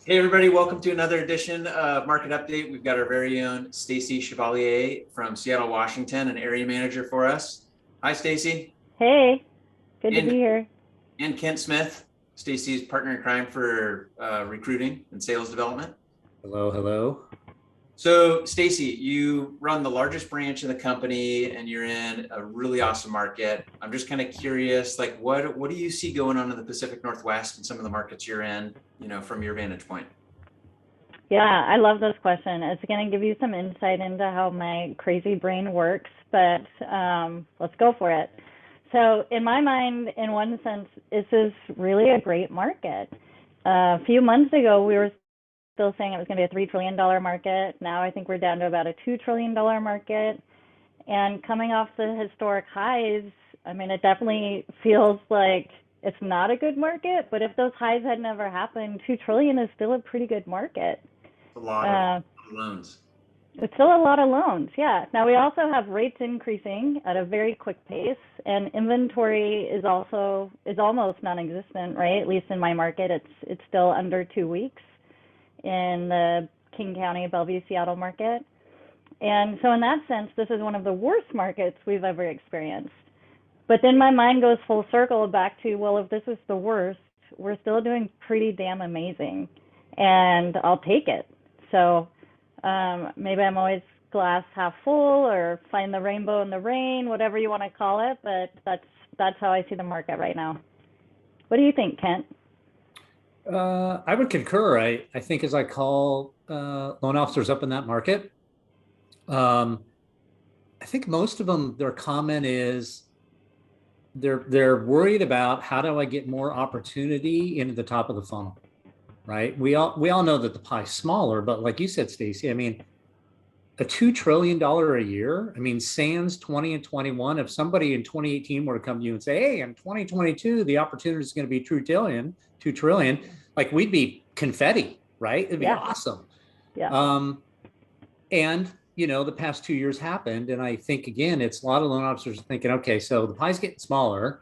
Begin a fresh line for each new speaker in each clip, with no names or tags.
Hey everybody, welcome to another edition of Market Update. We've got our very own Stacy Chevalier from Seattle, Washington, an area manager for us. Hi Stacy.
Hey, good to be
And
here.
and Kent Smith, Stacy's partner in crime for recruiting and sales development.
Hello, hello.
So Stacy, you run the largest branch in the company and you're in a really awesome market. I'm just kind of curious, like what do you see going on in the Pacific Northwest and some of the markets you're in, from your vantage point?
Yeah, I love this question. It's going to give you some insight into how my crazy brain works, but let's go for it. So, in my mind, in one sense, this is really a great market. A few months ago, we were still saying it was going to be a $3 trillion market. Now I think we're down to about a $2 trillion market. And coming off the historic highs, I mean, it definitely feels like it's not a good market, but if those highs had never happened, 2 trillion is still a pretty good market.
A lot of
Uh,
loans.
it's still a lot of loans, yeah. Now we also have rates increasing at a very quick pace, and inventory is almost non-existent, right? At least in my market, it's still under 2 weeks in the King County, Bellevue, Seattle market. And so in that sense, this is one of the worst markets we've ever experienced. But then my mind goes full circle back to, well, if this is the worst, we're still doing pretty damn amazing, and I'll take it. So maybe I'm always glass half full, or find the rainbow in the rain, whatever you want to call it. But that's how I see the market right now. What do you think, Kent?
I would concur. I think as I call loan officers up in that market, um, I think most of them, their comment is they're worried about how do I get more opportunity into the top of the funnel, right? We all know that the pie's smaller, but like you said, Stacy, I mean, a $2 trillion a year. I mean, sans 20 and 21. If somebody in 2018 were to come to you and say, "Hey, in 2022, the opportunity is going to be 2 trillion," like we'd be confetti, right? It'd be
Yeah,
awesome.
yeah,
Um, and the past 2 years happened, and I think again, it's a lot of loan officers thinking, okay, so the pie's getting smaller.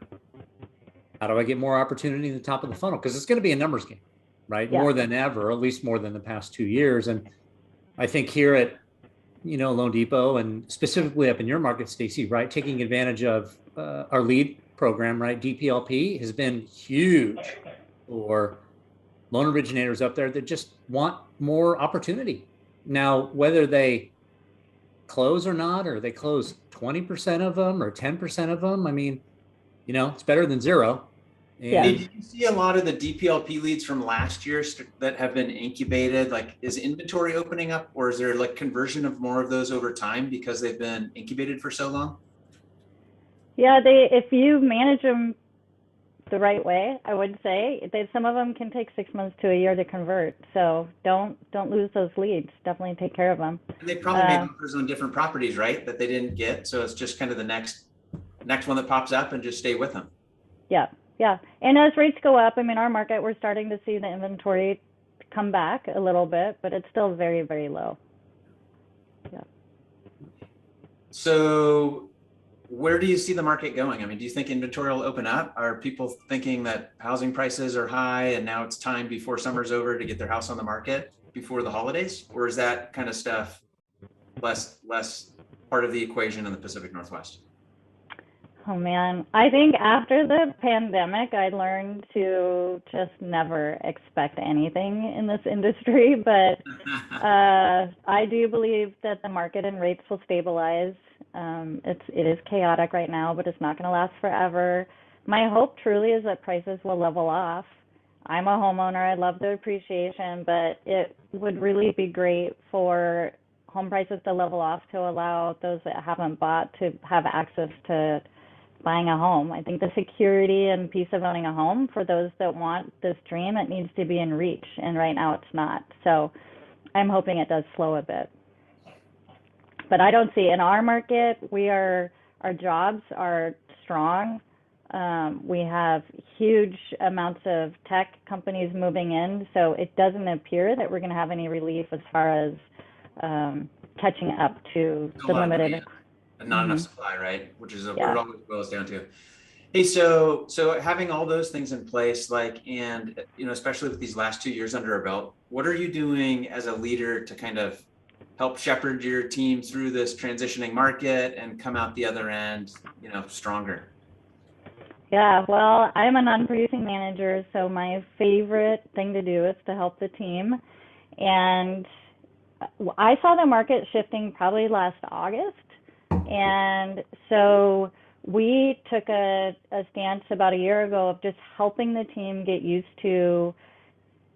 How do I get more opportunity in the top of the funnel? Because it's going to be a numbers game, right?
yeah.
More than ever, at least more than the past 2 years. And I think here at Loan Depot, and specifically up in your market, Stacy, right, taking advantage of our lead program, right, DPLP has been huge for loan originators up there that just want more opportunity. Now, whether they close or not, or they close 20% of them or 10% of them, I mean, it's better than zero.
Yeah.
Hey,
And
did you see a lot of the DPLP leads from last year that have been incubated? Like, is inventory opening up, or is there like conversion of more of those over time because they've been incubated for so long?
Yeah, they if you manage them the right way, I would say some of them can take 6 months to a year to convert. So don't lose those leads. Definitely take care of them.
And they probably made offers on different properties, right? That they didn't get. So it's just kind of the next one that pops up and just stay with them.
Yeah, yeah. And as rates go up, I mean, our market, we're starting to see the inventory come back a little bit, but it's still very, very low. Yeah.
So where do you see the market going? I mean, do you think inventory will open up? Are people thinking that housing prices are high and now it's time before summer's over to get their house on the market before the holidays? Or is that kind of stuff less part of the equation in the Pacific Northwest?
Oh man, I think after the pandemic, I learned to just never expect anything in this industry. But I do believe that the market and rates will stabilize. It is chaotic right now, but it's not going to last forever. My hope truly is that prices will level off. I'm a homeowner. I love the appreciation, but it would really be great for home prices to level off to allow those that haven't bought to have access to buying a home. I think the security and peace of owning a home for those that want this dream, it needs to be in reach, and right now it's not. So I'm hoping it does slow a bit. But I don't see in our market, our jobs are strong. We have huge amounts of tech companies moving in, so it doesn't appear that we're going to have any relief as far as catching up to
A
the
lot of
limited.
demand and not enough
Hmm.
supply, right? Which is what it
Yeah.
always boils down to. Hey, so having all those things in place, like, and especially with these last 2 years under our belt, what are you doing as a leader to kind of help shepherd your team through this transitioning market and come out the other end, stronger?
Yeah, well, I'm a non-producing manager, so my favorite thing to do is to help the team. And I saw the market shifting probably last August. And so we took a stance about a year ago of just helping the team get used to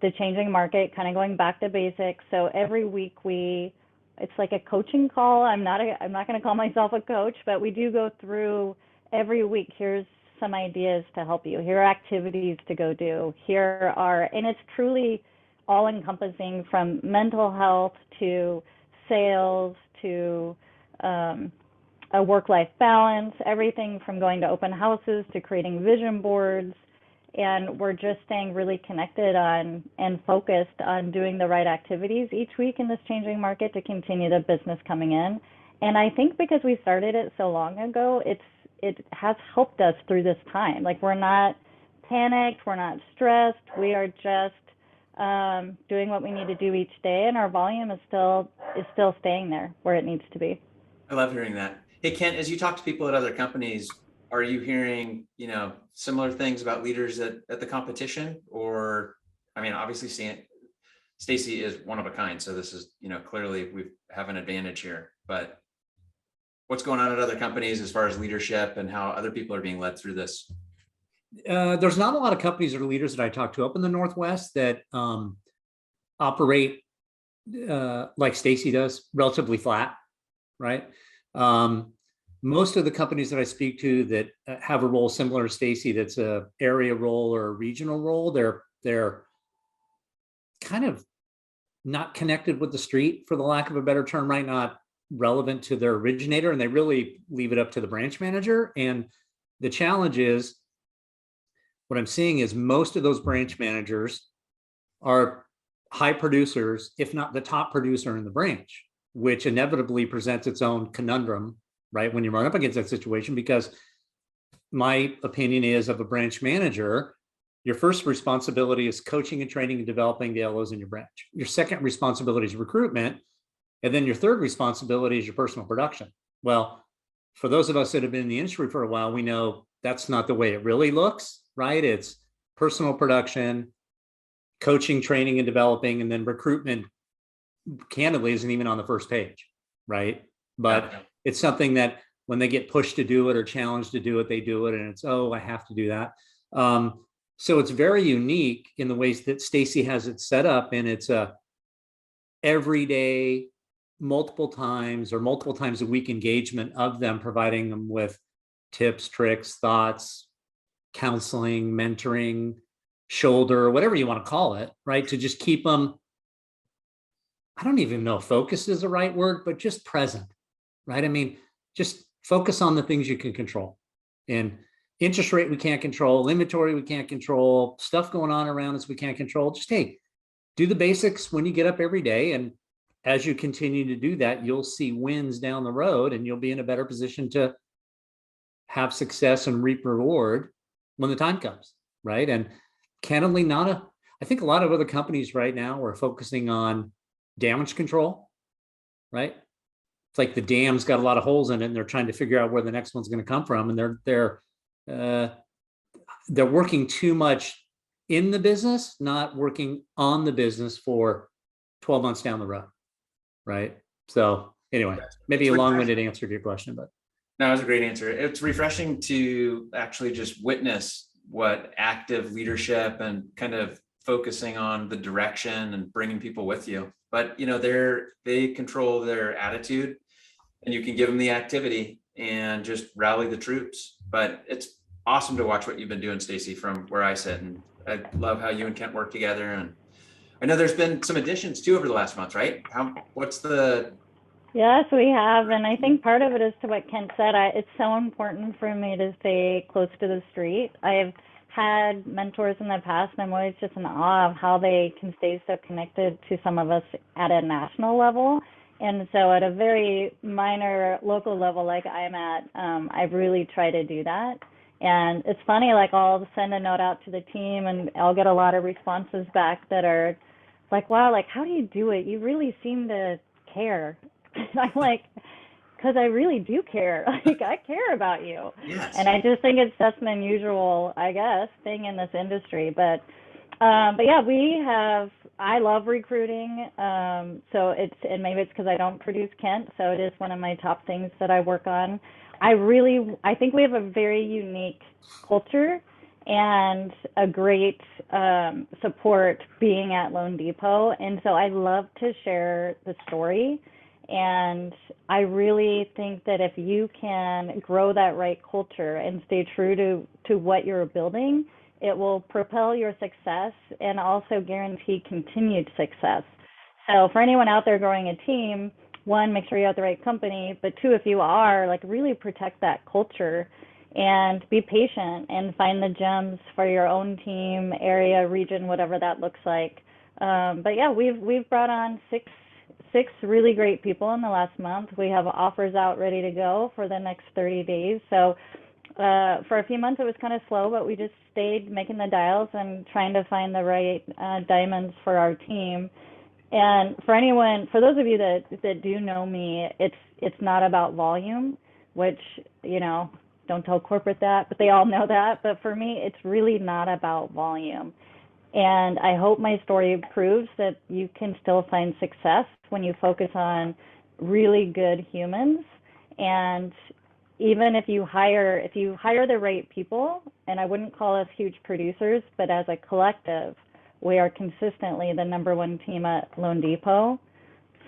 the changing market, kind of going back to basics. So every week it's like a coaching call. I'm not going to call myself a coach, but we do go through every week. Here's some ideas to help you. Here are activities to go do. And it's truly all encompassing, from mental health to sales to a work-life balance, everything from going to open houses to creating vision boards. And we're just staying really connected on and focused on doing the right activities each week in this changing market to continue the business coming in. And I think because we started it so long ago, it has helped us through this time. Like, we're not panicked, we're not stressed, we are just doing what we need to do each day, and our volume is still staying there where it needs to be.
I love hearing that. Hey, Kent, as you talk to people at other companies, are you hearing, similar things about leaders at the competition? Or, I mean, obviously Stacy is one of a kind. So this is, clearly we have an advantage here, but what's going on at other companies as far as leadership and how other people are being led through this?
There's not a lot of companies or leaders that I talk to up in the Northwest that operate like Stacy does, relatively flat, right? Most of the companies that I speak to that have a role similar to Stacy, that's a area role or a regional role, they're kind of not connected with the street, for the lack of a better term, right? Not relevant to their originator, and they really leave it up to the branch manager. And the challenge is, what I'm seeing is most of those branch managers are high producers, if not the top producer in the branch, which inevitably presents its own conundrum, right, when you run up against that situation. Because my opinion is, of a branch manager, your first responsibility is coaching and training and developing the LOs in your branch. Your second responsibility is recruitment. And then your third responsibility is your personal production. Well, for those of us that have been in the industry for a while, we know that's not the way it really looks, right? It's personal production, coaching, training, and developing, and then recruitment, candidly, isn't even on the first page, right? But it's something that when they get pushed to do it or challenged to do it, they do it, and it's, oh, I have to do that. So it's very unique in the ways that Stacy has it set up, and it's a everyday, multiple times a week engagement of them, providing them with tips, tricks, thoughts, counseling, mentoring, shoulder, whatever you want to call it, right? To just keep them, I don't even know if focus is the right word, but just present, right? I mean, just focus on the things you can control. And interest rate we can't control, inventory we can't control, stuff going on around us we can't control. Just, hey, do the basics when you get up every day. And as you continue to do that, you'll see wins down the road, and you'll be in a better position to have success and reap reward when the time comes, right? And candidly, I think a lot of other companies right now are focusing on damage control, right? It's like the dam's got a lot of holes in it, and they're trying to figure out where the next one's going to come from. And they're working too much in the business, not working on the business for 12 months down the road, right? So anyway, maybe a long-winded answer to your question, but
no, it was a great answer. It's refreshing to actually just witness what active leadership and kind of focusing on the direction and bringing people with you. But they control their attitude, and you can give them the activity and just rally the troops. But it's awesome to watch what you've been doing, Stacy, from where I sit. And I love how you and Kent work together. And I know there's been some additions too over the last month, right?
Yes, we have. And I think part of it is to what Kent said. It's so important for me to stay close to the street. I've had mentors in the past, and I'm always just in awe of how they can stay so connected to some of us at a national level. And so at a very minor local level like I'm at, I've really tried to do that. And it's funny, like I'll send a note out to the team and I'll get a lot of responses back that are like, wow, like how do you do it? You really seem to care. And I'm like, because I really do care. Like I care about you.
Yes.
And I just think it's such an unusual, I guess, thing in this industry. But yeah, I love recruiting. So and maybe it's because I don't produce Kent. So it is one of my top things that I work on. I think we have a very unique culture and a great support being at Loan Depot. And so I love to share the story. And I really think that if you can grow that right culture and stay true to what you're building, it will propel your success and also guarantee continued success. So for anyone out there growing a team, one, make sure you're at the right company, but two, if you are, like really protect that culture and be patient and find the gems for your own team, area, region, whatever that looks like. But yeah, we've brought on six really great people in the last month. We have offers out ready to go for the next 30 days. So for a few months it was kind of slow, but we just stayed making the dials and trying to find the right diamonds for our team. And for those of you that do know me, it's not about volume, which, don't tell corporate that, but they all know that. But for me, it's really not about volume. And I hope my story proves that you can still find success when you focus on really good humans. And even if you hire the right people, and I wouldn't call us huge producers, but as a collective, we are consistently the #1 team at Loan Depot.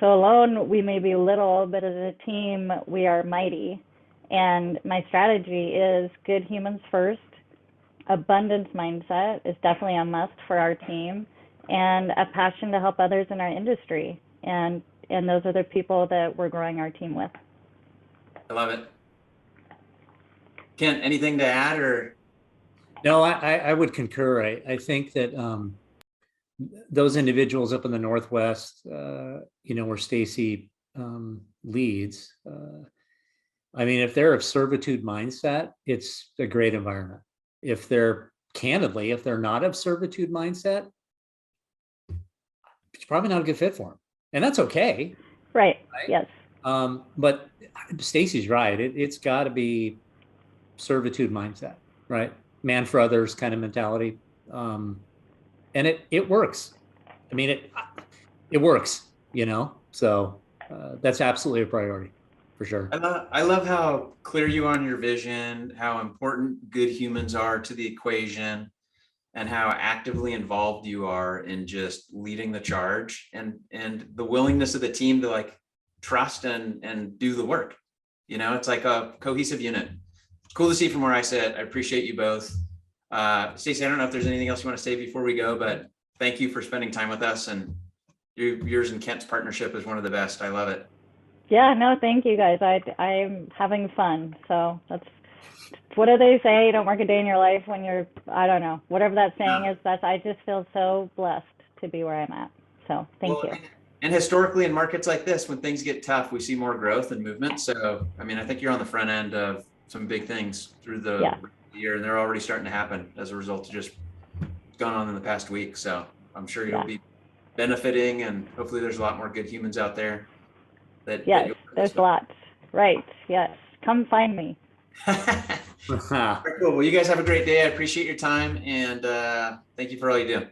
So alone, we may be little, but as a team, we are mighty. And my strategy is good humans first. Abundance mindset is definitely a must for our team, and a passion to help others in our industry. And those are the people that we're growing our team with.
I love it. Kent, anything to add or?
No, I would concur. I think that those individuals up in the Northwest, where Stacy leads, I mean, if they're of servitude mindset, it's a great environment. If they're not of servitude mindset, it's probably not a good fit for them. And that's okay.
Right. Yes.
But Stacy's right. It's got to be servitude mindset, right? Man for others kind of mentality. And it works. I mean, it works, so that's absolutely a priority for sure.
I love how clear you are on your vision, how important good humans are to the equation, and how actively involved you are in just leading the charge, and the willingness of the team to like trust and do the work. It's like a cohesive unit. Cool to see from where I sit. I appreciate you both. Stacy, I don't know if there's anything else you want to say before we go, but thank you for spending time with us, and yours and Kent's partnership is one of the best. I love it.
Yeah, no, thank you guys. I'm having fun. So what do they say? Don't work a day in your life when you're, I don't know, whatever that saying is. I just feel so blessed to be where I'm at. So thank you.
And historically in markets like this, when things get tough, we see more growth and movement. So, I mean, I think you're on the front end of some big things through the year, and they're already starting to happen as a result of just gone on in the past week. So I'm sure you'll be benefiting, and hopefully there's a lot more good humans out there.
Yes, there's lots. Right. Yes. Come find me.
Very cool. Well, you guys have a great day. I appreciate your time, and thank you for all you do.